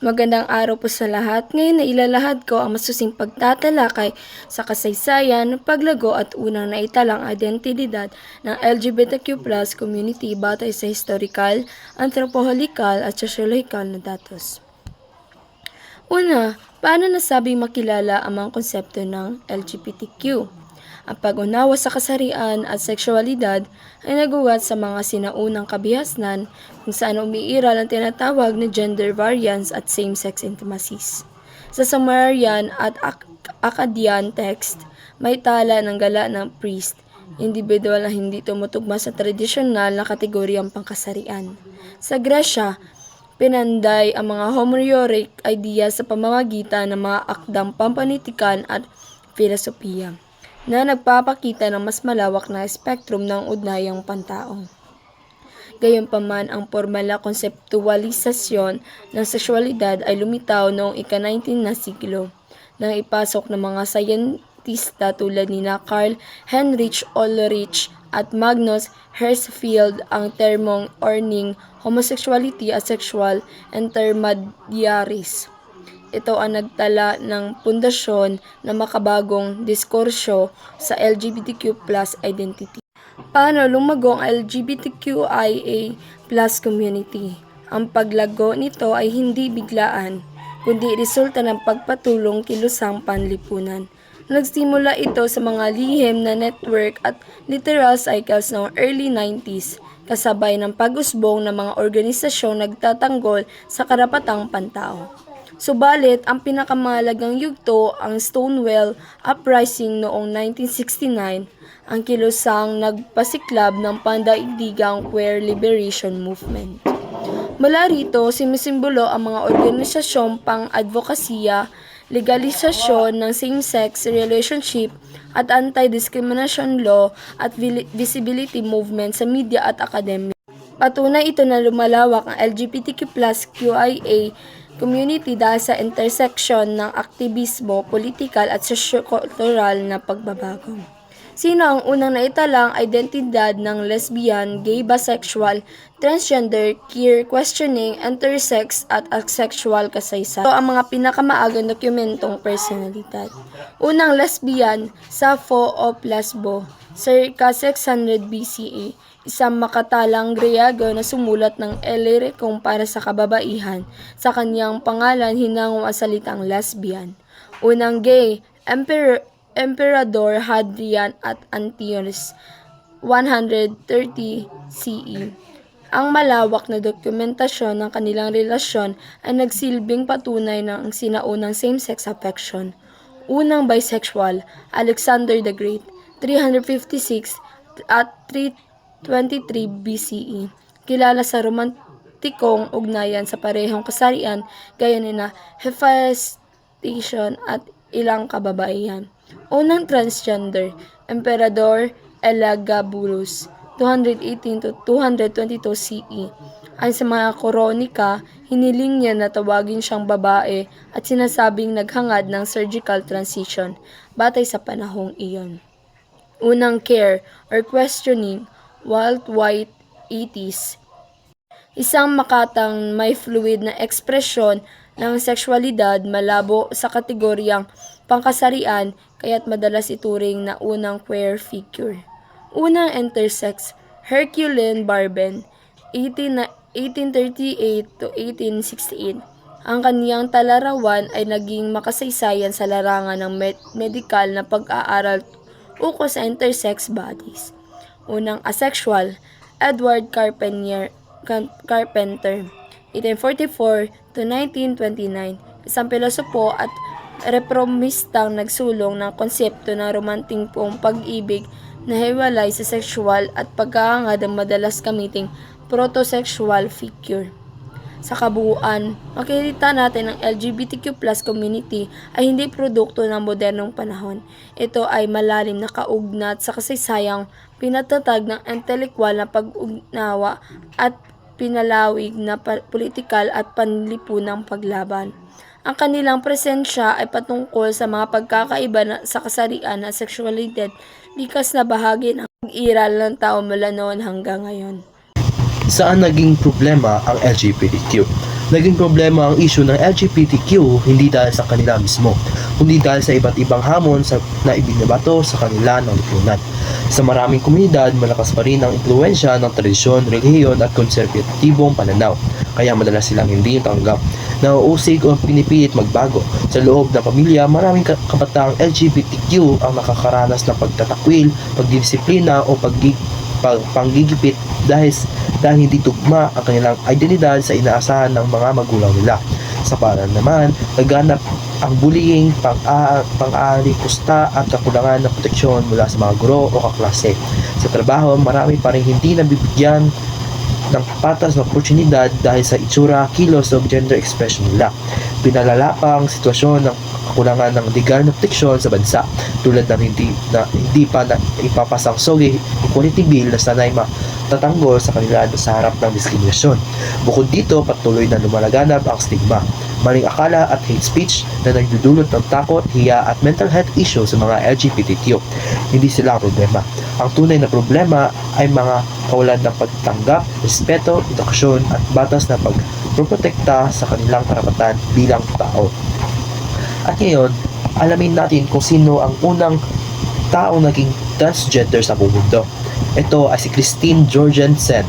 Magandang araw po sa lahat. Ngayon na ilalahad ko ang masusing pagtatalakay sa kasaysayan, paglago at unang naitalang identidad ng LGBTQ+ community batay sa historical, anthropological at sociological na datos. Una, paano nasabing makilala ang mga konsepto ng LGBTQ? Ang pag-unawa sa kasarian at sexualidad ay nagugat sa mga sinaunang kabihasnan kung saan umiiral ang tinatawag na gender variance at same-sex intimacies. Sa Sumerian at Akkadian text, may tala ng gala ng priest, individual na hindi tumutugma sa tradisyonal na kategoryang pangkasarian. Sa Gresya, pinanday ang mga homoerotic idea sa pamamagitan ng mga akdang pampanitikan at filosofiya na nagpapakita ng mas malawak na spektrum ng ugnayang pantao. Gayunpaman, ang formal na konseptualisasyon ng sexualidad ay lumitaw noong ika-19 na siglo nang ipasok ng mga sayentista tulad ni Karl Heinrich Ulrich at Magnus Hirschfeld ang termong orning homosexuality at sexual intermediaries. Ito ang nagtala ng pundasyon na makabagong diskursyo sa LGBTQ+ identity. Paano lumago ang LGBTQIA+ community? Ang paglago nito ay hindi biglaan, kundi resulta ng pagpatulong kilusang panlipunan. Nagsimula ito sa mga lihim na network at literal cycles noong early 90s, kasabay ng pag-usbong ng mga organisasyong nagtatanggol sa karapatang pantao. Subalit, ang pinakamahalagang yugto ang Stonewall Uprising noong 1969, ang kilusang nagpasiklab ng pandaigdigang queer liberation movement. Mula rito, sinisimbolo ang mga organisasyong pang-advokasya, legalisasyon ng same-sex relationship at anti-discrimination law at visibility movement sa media at akademya. Patunay ito na lumalawak ang LGBTQ+ QIA community dahil sa intersection ng aktivismo, politikal at sosyo-kultural na pagbabago. Sino ang unang naitalang identidad ng lesbian, gay, bisexual, transgender, queer, questioning, intersex at asexual kasaysayan? Ito ang mga pinakamaagang dokumentong personalidad. Unang lesbian, Sappho of Lesbo, circa 600 BCE. Isang makatalang Griego na sumulat ng Illyricum para sa kababaihan. Sa kanyang pangalan, hinango ang salitang lesbian. Unang gay, Emperador Hadrian at Antiochus, 130 CE. Ang malawak na dokumentasyon ng kanilang relasyon ay nagsilbing patunay ng sinaunang same-sex affection. Unang bisexual, Alexander the Great, 356 at 323 BCE. Kilala sa romantikong ugnayan sa parehong kasarian gaya ni Hephaestion at ilang kababaihan. Unang transgender, Emperador Elagabalus, 218 to 222 CE. Ayon sa mga kronika, hiniling niya na tawagin siyang babae at sinasabing naghangad ng surgical transition batay sa panahong iyon. Unang care or questioning, Walt White, 80s. Isang makatang may fluid na ekspresyon ng sexualidad malabo sa kategoryang pangkasarian kaya't madalas ituring na unang queer figure. Unang intersex, Herculine Barben, 1838 to 1868. Ang kaniyang talarawan ay naging makasaysayan sa larangan ng medikal na pag-aaral ukol sa intersex bodies. Unang asexual, Edward Carpenter, 1844 to 1929, isang pilosopo at reformistang nagsulong ng konsepto ng romantikong pag-ibig na hiwalay sa sexual at pagkahangad ang madalas gamiting protosexual figure. Sa kabuuan, makikita natin ang LGBTQ+ community ay hindi produkto ng modernong panahon. Ito ay malalim na kaugnat sa kasaysayang pinatatag ng intelekwal na pag-unawa at pinalawig na politikal at panlipunang paglaban. Ang kanilang presensya ay patungkol sa mga pagkakaiba sa kasarian at sexualidad, likas na bahagi ng pag-iral ng tao mula noon hanggang ngayon. Saan naging problema ang LGBTQ? Naging problema ang issue ng LGBTQ hindi dahil sa kanila mismo, kundi dahil sa iba't ibang hamon na ibinabato sa kanila ng lipunan. Sa maraming komunidad, malakas pa rin ang impluwensya ng tradisyon, relihiyon at konserbatibong pananaw, kaya madalas silang hindi tanggap, nauusig o pinipilit magbago. Sa loob ng pamilya, maraming kabataang LGBTQ ang nakakaranas ng pagtatakwil, pagdidisiplina o panggigipit dahil hindi tugma ang kanilang identidad sa inaasahan ng mga magulang nila. Sa paraan naman, naganap ang bullying, pang-aari, pusta at kakulangan ng proteksyon mula sa mga guro o kaklase. Sa trabaho, marami pa rin hindi nabibigyan ng patas na oportunidad dahil sa itsura, kilos o gender expression nila. Pinalala pa ang sitwasyon ng kakulangan ng legal na proteksyon sa bansa, tulad ng hindi pa na ipapasang SOGI Equality Bill na sanay matatanggol sa kanila sa harap ng diskriminasyon. Bukod dito, patuloy na lumalaganap ang stigma, maling akala at hate speech na nagdudulot ng takot, hiya at mental health issue sa mga LGBTQ. Hindi sila ang problema. Ang tunay na problema ay mga kawalan ng pagtanggap, respeto, edukasyon at batas na pagprotekta sa kanilang karapatan bilang tao. At ngayon, alamin natin kung sino ang unang taong naging transgender sa buong mundo. Ito ay si Christine Jorgensen,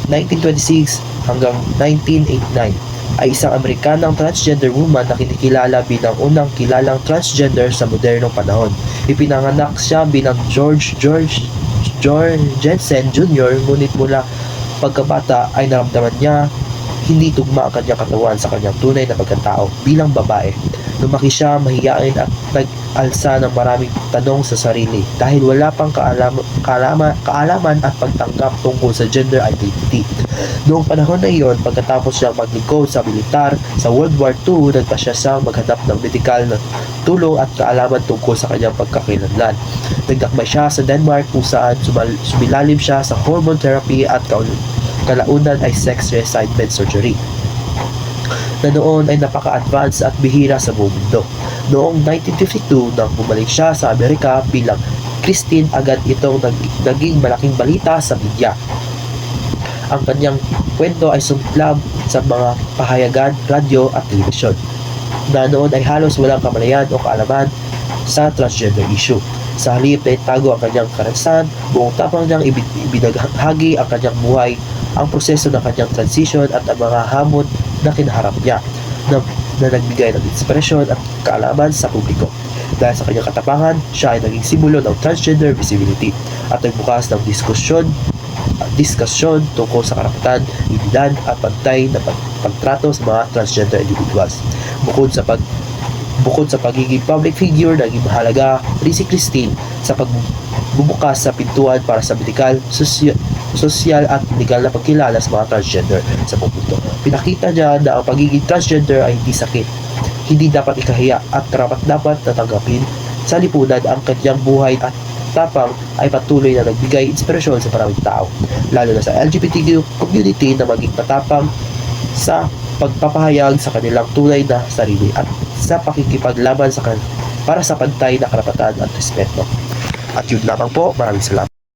1926 hanggang 1989. Ay isang Amerikanang transgender woman na kinikilala bilang unang kilalang transgender sa modernong panahon. Ipinanganak siya bilang George Jorgensen Jr. Ngunit mula pagkabata ay naramdaman niya hindi tugma ang kanyang katawan sa kanyang tunay na pagkatao bilang babae. Lumaki siya mahiyain at nag-alsa ng maraming tanong sa sarili dahil wala pang kaalaman at pagtanggap tungkol sa gender identity. Noong panahon na iyon, pagkatapos siyang maglingkod sa militar sa World War II, nagpasya siyang maghanap ng medikal na tulong at kaalaman tungkol sa kanyang pagkakailanlan. Nagdakbay siya sa Denmark kung saan sumilalim siya sa hormone therapy at kalaunan ay sex reassignment surgery na noon ay napaka-advanced at bihira sa buong mundo. Noong 1952, nang bumalik siya sa Amerika bilang Christine, agad itong naging malaking balita sa media. Ang kanyang kwento ay sumiklab sa mga pahayagan, radyo at telebisyon, na noon ay halos walang kamalayan o kaalaman sa transgender issue. Sa halip na itago ang kanyang karanasan, buong tapang niyang ibinahagi ang kanyang buhay, ang proseso ng kanyang transition at ang mga hamon na kinaharap niya na nagbigay ng inspirasyon at kaalaman sa publiko. Dahil sa kanyang katapangan, siya ay naging simbolo ng transgender visibility at nagbukas ng diskusyon tungkol sa karapatan, dignidad at pantay na pagtrato sa mga transgender individuals. Bukod sa pagiging public figure, naging mahalaga rin si Christine sa pagbubukas sa pintuan para sa medikal, sosyal at legal na pagkilala sa mga transgender sa buong mundo. Pinakita niya na ang pagiging transgender ay hindi sakit, hindi dapat ikahiya at dapat natanggapin sa lipunan. Ang kanyang buhay at tapang ay patuloy na nagbigay inspirasyon sa maraming tao, lalo na sa LGBTQ community, na maging matapang sa pagpapahayag sa kanilang tunay na sarili at sa pakikipaglaban para sa pantay na karapatan at respeto. At yun lamang po, maraming salamat.